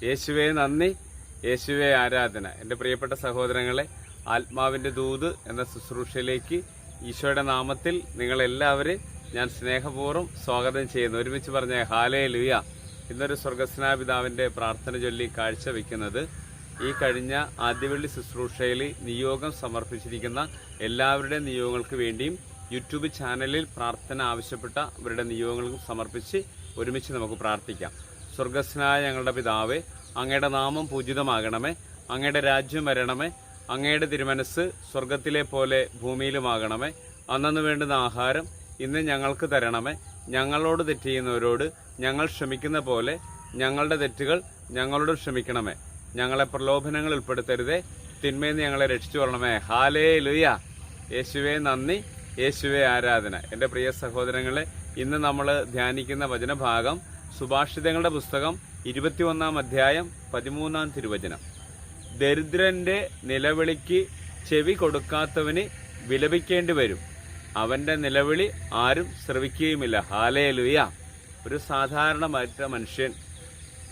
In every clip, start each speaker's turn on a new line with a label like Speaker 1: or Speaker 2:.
Speaker 1: യേശുവേ നന്ദി, യേശുവേ ആരാധന. എൻ്റെ പ്രിയപ്പെട്ട സഹോദരങ്ങളെ, ആത്മാവിൻ്റെ ദൂത് എന്ന ശുശ്രൂഷയിലേക്ക് ഈശോയുടെ നാമത്തിൽ നിങ്ങളെല്ലാവരും ഞാൻ സ്നേഹപൂർവ്വം സ്വാഗതം ചെയ്യുന്നു. ഒരുമിച്ച് പറഞ്ഞ ഹല്ലേലൂയ. ഇന്നൊരു സ്വർഗസ്നാപിതാവിൻ്റെ പ്രാർത്ഥന ചൊല്ലി കാഴ്ചവെക്കുന്നത് ഈ കഴിഞ്ഞ ആദ്യവെള്ളി ശുശ്രൂഷയിൽ നിയോഗം സമർപ്പിച്ചിരിക്കുന്ന എല്ലാവരുടെയും നിയോഗങ്ങൾക്ക് വേണ്ടിയും യൂട്യൂബ് ചാനലിൽ പ്രാർത്ഥന ആവശ്യപ്പെട്ട അവരുടെ നിയോഗങ്ങൾക്കും സമർപ്പിച്ച് ഒരുമിച്ച് നമുക്ക് പ്രാർത്ഥിക്കാം. സ്വർഗസ്നായ ഞങ്ങളുടെ പിതാവേ, അങ്ങയുടെ നാമം പൂജിതമാകണമേ, അങ്ങയുടെ രാജ്യം വരണമേ, അങ്ങയുടെ തിരുമനസ് സ്വർഗത്തിലെ പോലെ ഭൂമിയിലുമാകണമേ. അന്നു വേണ്ടുന്ന ആഹാരം ഇന്ന് ഞങ്ങൾക്ക് തരണമേ. ഞങ്ങളോട് തെറ്റ് ചെയ്യുന്നവരോട് ഞങ്ങൾ ക്ഷമിക്കുന്ന പോലെ ഞങ്ങളുടെ തെറ്റുകൾ ഞങ്ങളോട് ക്ഷമിക്കണമേ. ഞങ്ങളെ പ്രലോഭനങ്ങൾ ഉൾപ്പെടുത്തരുതേ, തിന്മയെന്ന് ഞങ്ങളെ രക്ഷിച്ചു കൊള്ളണമേ. ഹല്ലേലൂയ. യേശുവേ നന്ദി, യേശുവേ ആരാധന. എൻ്റെ പ്രിയ സഹോദരങ്ങളെ, ഇന്ന് നമ്മൾ ധ്യാനിക്കുന്ന വചനഭാഗം സുഭാഷിതങ്ങളുടെ പുസ്തകം 21-ാം അധ്യായം 13-ാം തിരുവചനം. ദരിദ്രന്റെ നിലവിളിക്ക് ചെവി കൊടുക്കാത്തവന് വിലപിക്കേണ്ടി വരും, അവന്റെ നിലവിളി ആരും ശ്രവിക്കുകയുമില്ല. ഹല്ലേലൂയ. ഒരു സാധാരണമായിട്ട് മനുഷ്യൻ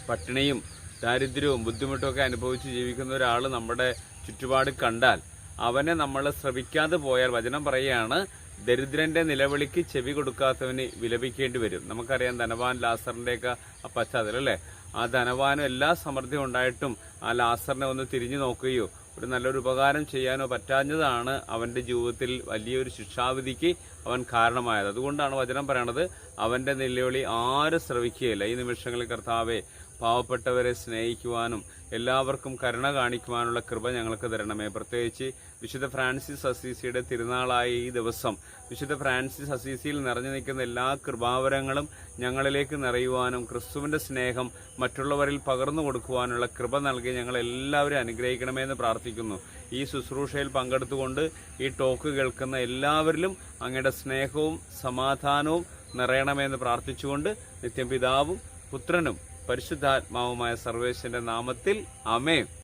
Speaker 1: പട്ടിണിയും ദാരിദ്ര്യവും ബുദ്ധിമുട്ടുമൊക്കെ അനുഭവിച്ച് ജീവിക്കുന്ന ഒരാൾ നമ്മുടെ ചുറ്റുപാട് കണ്ടാൽ അവനെ നമ്മൾ ശ്രവിക്കാതെ പോയാൽ, വചനം പറയുകയാണ്, ദരിദ്രന്റെ നിലവിളിക്ക് ചെവി കൊടുക്കാത്തവന് വിലപിക്കേണ്ടി വരും. നമുക്കറിയാം ധനവാൻ ലാസറിന്റെയൊക്കെ ആ പശ്ചാത്തലം അല്ലേ. ആ ധനവാനും എല്ലാ സമൃദ്ധിയും ഉണ്ടായിട്ടും ആ ലാസറിനെ ഒന്ന് തിരിഞ്ഞു നോക്കുകയോ ഒരു നല്ലൊരു ഉപകാരം ചെയ്യാനോ പറ്റാഞ്ഞതാണ് അവന്റെ ജീവിതത്തിൽ വലിയൊരു ശിക്ഷാവിധിക്ക് അവൻ കാരണമായത്. അതുകൊണ്ടാണ് വചനം പറയണത്, അവന്റെ നിലവിളി ആരും ശ്രവിക്കുകയില്ല. ഈ നിമിഷങ്ങളിൽ കർത്താവെ, പാവപ്പെട്ടവരെ സ്നേഹിക്കുവാനും എല്ലാവർക്കും കരുണ കാണിക്കുവാനുള്ള കൃപ ഞങ്ങൾക്ക് തരണമേ. പ്രത്യേകിച്ച് വിശുദ്ധ ഫ്രാൻസിസ് അസീസിയുടെ തിരുനാളായ ഈ ദിവസം വിശുദ്ധ ഫ്രാൻസിസ് അസീസിയിൽ നിറഞ്ഞു നിൽക്കുന്ന എല്ലാ കൃപാവരങ്ങളും ഞങ്ങളിലേക്ക് നിറയുവാനും ക്രിസ്തുവിന്റെ സ്നേഹം മറ്റുള്ളവരിൽ പകർന്നു കൊടുക്കുവാനുള്ള കൃപ നൽകി ഞങ്ങളെല്ലാവരും അനുഗ്രഹിക്കണമെന്ന് പ്രാർത്ഥിക്കുന്നു. ഈ ശുശ്രൂഷയിൽ പങ്കെടുത്തുകൊണ്ട് ഈ ടോക്ക് കേൾക്കുന്ന എല്ലാവരിലും അങ്ങയുടെ സ്നേഹവും സമാധാനവും നിറയണമെന്ന് പ്രാർത്ഥിച്ചുകൊണ്ട് നിത്യം പിതാവും പുത്രനും പരിശുദ്ധാത്മാവുമായ സർവേശ്വരന്റെ നാമത്തിൽ ആമേൻ.